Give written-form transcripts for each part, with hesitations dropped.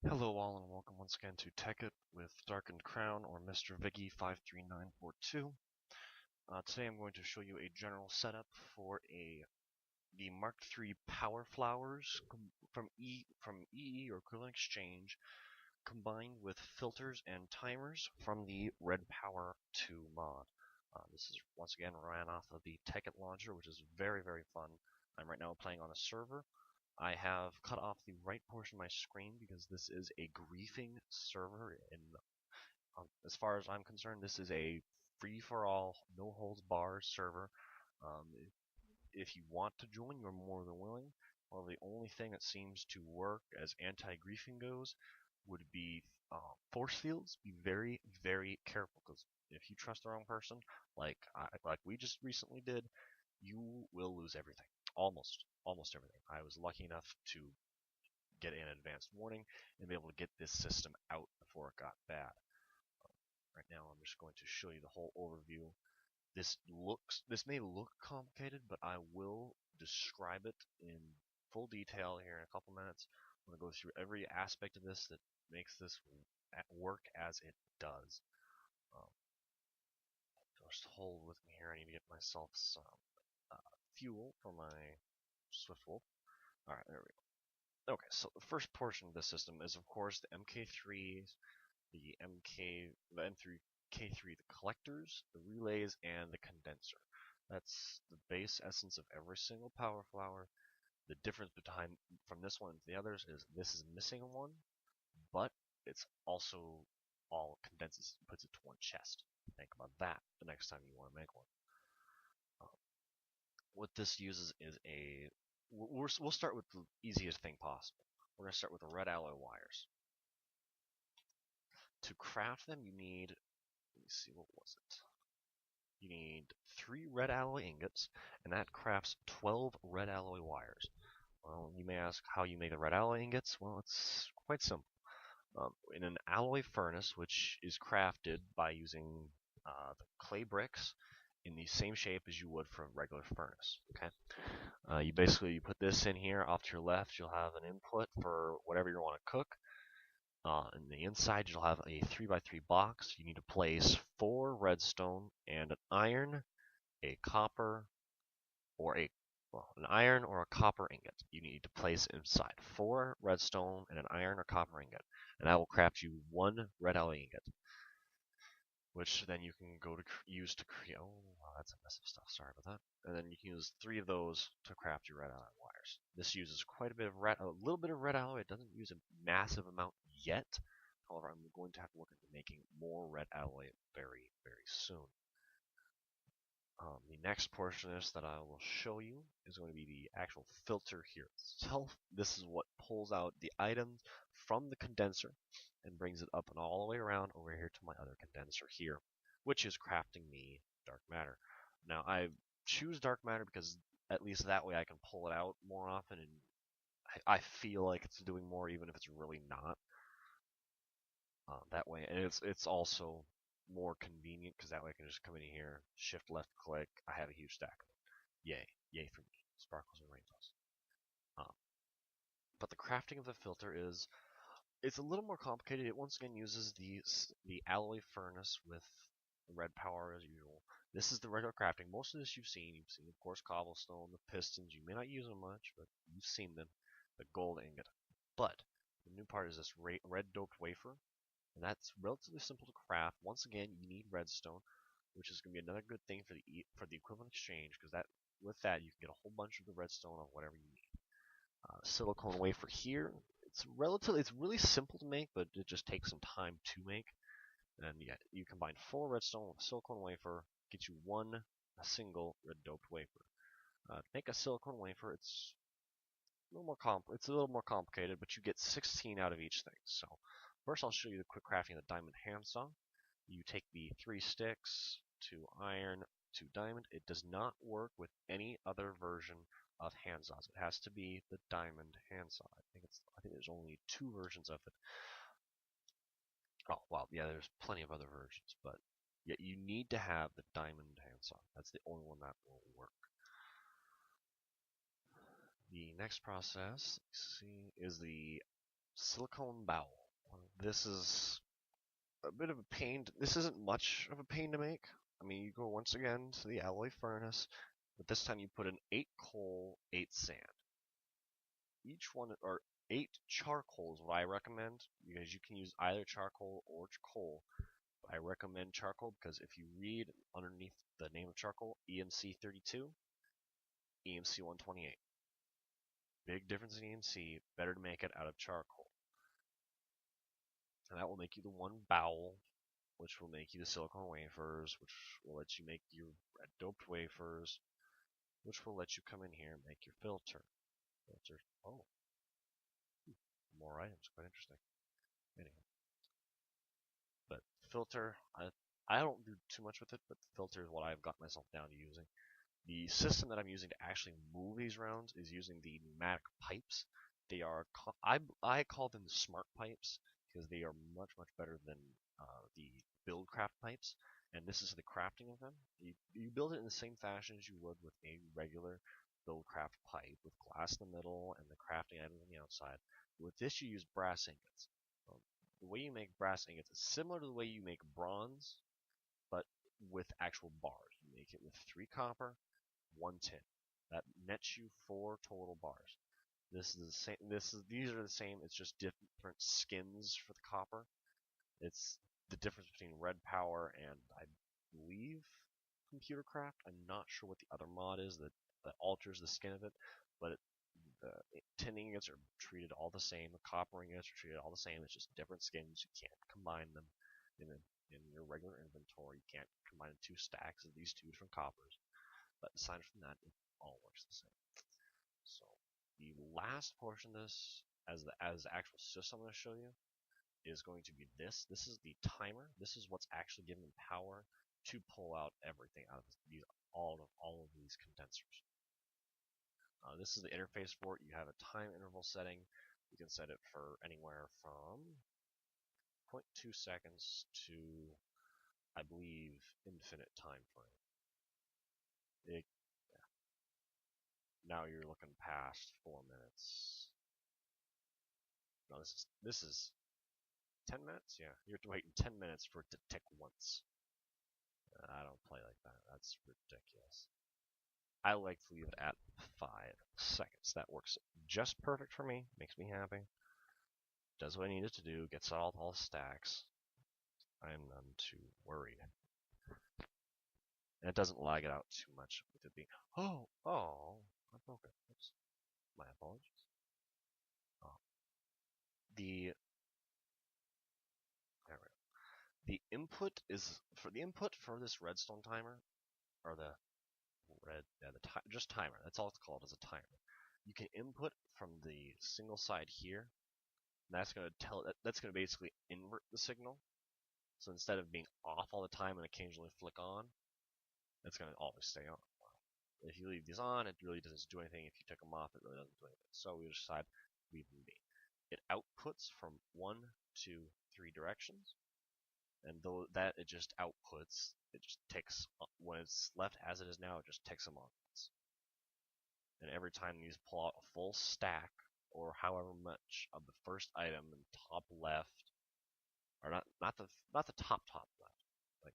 Hello all and welcome once again to Tekkit with Darkened Crown or Mr. Viggy 53942. Today I'm going to show you a general setup for the Mark III Power Flowers from EE or Equivalent Exchange combined with filters and timers from the Red Power 2 mod. This is once again ran off of the Tekkit launcher, which is very fun. I'm right now playing on a server. I have cut off the right portion of my screen because this is a griefing server, and as far as I'm concerned, this is a free-for-all, no-holds-barred server. Um, if you want to join, you're more than willing. Well, the only thing that seems to work as anti-griefing goes would be force fields. Be very careful, because if you trust the wrong person, like we just recently did, you will lose everything. Almost everything. I was lucky enough to get an advanced warning and be able to get this system out before it got bad. Right now I'm just going to show you the whole overview. This may look complicated, but I will describe it in full detail here in a couple minutes. I'm going to go through every aspect of this that makes this work as it does. Um, just hold with me here. I need to get myself some fuel for my Swift Wolf. Alright, there we go. Okay, so the first portion of the system is, of course, the MK3s, the M3K3, the collectors, the relays, and the condenser. That's the base essence of every single power flower. The difference from this one to the others is this is missing one, but it's also all condenses and puts it to one chest. Think about that the next time you want to make one. What this uses is we'll start with the easiest thing possible. We're going to start with the red alloy wires. To craft them, you need, let me see, what was it? You need 3 red alloy ingots, and that crafts 12 red alloy wires. Well, you may ask how you make the red alloy ingots. Well, it's quite simple. In an alloy furnace, which is crafted by using the clay bricks in the same shape as you would for a regular furnace. Okay. You put this in here. Off to your left, you'll have an input for whatever you want to cook. On the inside, you'll have a 3x3 box. You need to place 4 redstone and an iron, a copper, or an iron or a copper ingot. You need to place inside 4 redstone and an iron or copper ingot, and that will craft you 1 red alloy ingot, which then you can use to create. Oh, wow, that's a mess of stuff. Sorry about that. And then you can use 3 of those to craft your red alloy wires. This uses quite a little bit of red alloy. It doesn't use a massive amount yet. However, I'm going to have to look into making more red alloy very soon. The next portion of this that I will show you is going to be the actual filter here itself. This is what pulls out the items from the condenser and brings it up and all the way around over here to my other condenser here, which is crafting me dark matter. Now, I choose dark matter because at least that way I can pull it out more often, and I feel like it's doing more even if it's really not. That way, and it's also more convenient because that way I can just come in here, shift left click, I have a huge stack of it. Yay for me. Sparkles and rainbows. Um, but the crafting of the filter it's a little more complicated. It once again uses the alloy furnace with red power as usual. This is the regular crafting. Most of this you've seen. You've seen, of course, cobblestone, the pistons. You may not use them much, but you've seen them. The gold ingot. But the new part is this red doped wafer. And that's relatively simple to craft. Once again, you need redstone, which is going to be another good thing for the equivalent exchange, because with that you can get a whole bunch of the redstone of whatever you need. Silicone wafer here. It's really simple to make, but it just takes some time to make. And yeah, you combine 4 redstone with a silicone wafer, get you a single red doped wafer. To make a silicone wafer, it's a little more complicated, but you get 16 out of each thing. So first I'll show you the quick crafting of the diamond handsaw. You take the 3 sticks, 2 iron, 2 diamond. It does not work with any other version of handsaws. It has to be the diamond handsaw. I think there's only 2 versions of it. Oh, well, yeah, there's plenty of other versions, but yeah, you need to have the diamond handsaw. That's the only one that will work. The next process, is the Silicone bowel. This is a bit of a pain. This isn't much of a pain to make. I mean, you go once again to the alloy furnace, but this time you put in 8 coal, 8 sand. Each one, or 8 charcoal is what I recommend, because you can use either charcoal or coal. I recommend charcoal because if you read underneath the name of charcoal, EMC 32, EMC 128. Big difference in EMC, better to make it out of charcoal. And that will make you the one bowel, which will make you the silicone wafers, which will let you make your red doped wafers, which will let you come in here and make your filter. Oh, more items, quite interesting. Anyhow, but filter, I don't do too much with it, but filter is what I've got myself down to using. The system that I'm using to actually move these rounds is using the pneumatic pipes. They are, I call them the smart pipes because they are much better than the buildcraft pipes. And this is the crafting of them. You build it in the same fashion as you would with a regular buildcraft pipe with glass in the middle and the crafting items on the outside. With this, you use brass ingots. The way you make brass ingots is similar to the way you make bronze, but with actual bars. You make it with 3 copper, 1 tin. That nets you 4 total bars. This is the same. These are the same. It's just different skins for the copper. It's the difference between red power and I believe computer craft. I'm not sure what the other mod is that alters the skin of it, but the tin ingots are treated all the same. The copper ingots are treated all the same. It's just different skins. You can't combine them in your regular inventory. You can't combine 2 stacks of these 2 different coppers. But aside from that, it all works the same. So the last portion of this, as the actual system I'm going to show you, is going to be this. This is the timer. This is what's actually giving power to pull out everything out of these, all of these condensers. This is the interface for it. You have a time interval setting. You can set it for anywhere from 0.2 seconds to, I believe, infinite time frame. Now you're looking past 4 minutes. No, this is 10 minutes? Yeah, you have to wait 10 minutes for it to tick once. I don't play like that. That's ridiculous. I like to leave it at 5 seconds. That works just perfect for me. Makes me happy. Does what I need it to do. Gets out all stacks. I am none too worried. And it doesn't lag it out too much with it being, oh, I broke it. Oops. My apologies. The The input is for this redstone timer, or the just timer. That's all it's called, is a timer. You can input from the single side here. And that's going to basically invert the signal. So instead of being off all the time and occasionally flick on, it's going to always stay on. If you leave these on, it really doesn't do anything. If you take them off, it really doesn't do anything. So we decide leave them be. It outputs from 1, 2, 3 directions. And though that it just outputs, it just ticks, when it's left as it is now, it just ticks them on once. And every time you pull out a full stack, or however much of the first item in top left, or not the top left, like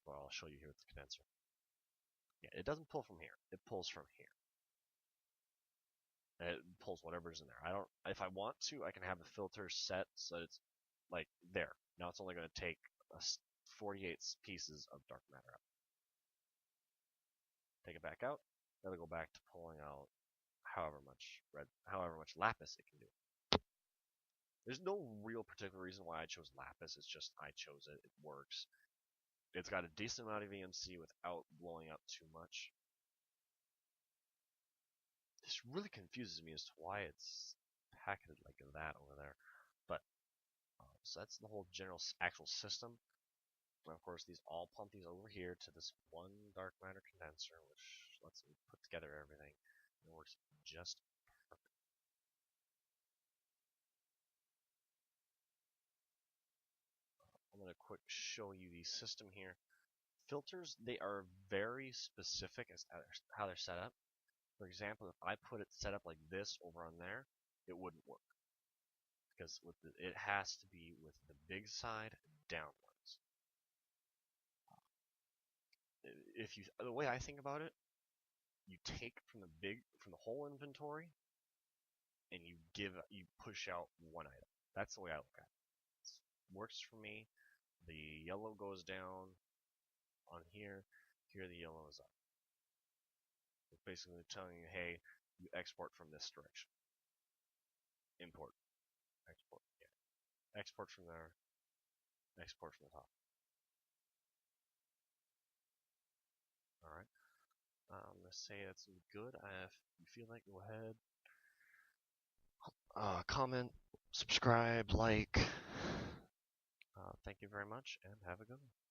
what I'll show you here with the condenser. Yeah, it doesn't pull from here. It pulls from here. And it pulls whatever's in there. If I want to, I can have the filter set so that it's like there. Now it's only going to take 48 pieces of dark matter out. Take it back out. Gotta go back to pulling out however much lapis it can do. There's no real particular reason why I chose lapis. It's just I chose it. It works. It's got a decent amount of EMC without blowing up too much. This really confuses me as to why it's packeted like that over there. But so that's the whole general actual system. And of course, these all pump these over here to this one dark matter condenser, which lets me put together everything. It works just perfect. I'm going to quick show you the system here. Filters, they are very specific as how they're set up. For example, if I put it set up like this over on there, it wouldn't work. because it has to be with the big side downwards. If you, the way I think about it, you take from the whole inventory, and you push out one item. That's the way I look at it. It works for me. The yellow goes down on here. Here the yellow is up. It's basically telling you, hey, you export from this direction. Import. Export. Yeah. Export from there. Export from the top. Alright. I'm going to say that's good. If you feel like, go ahead. Comment, subscribe, like. Thank you very much, and have a good one.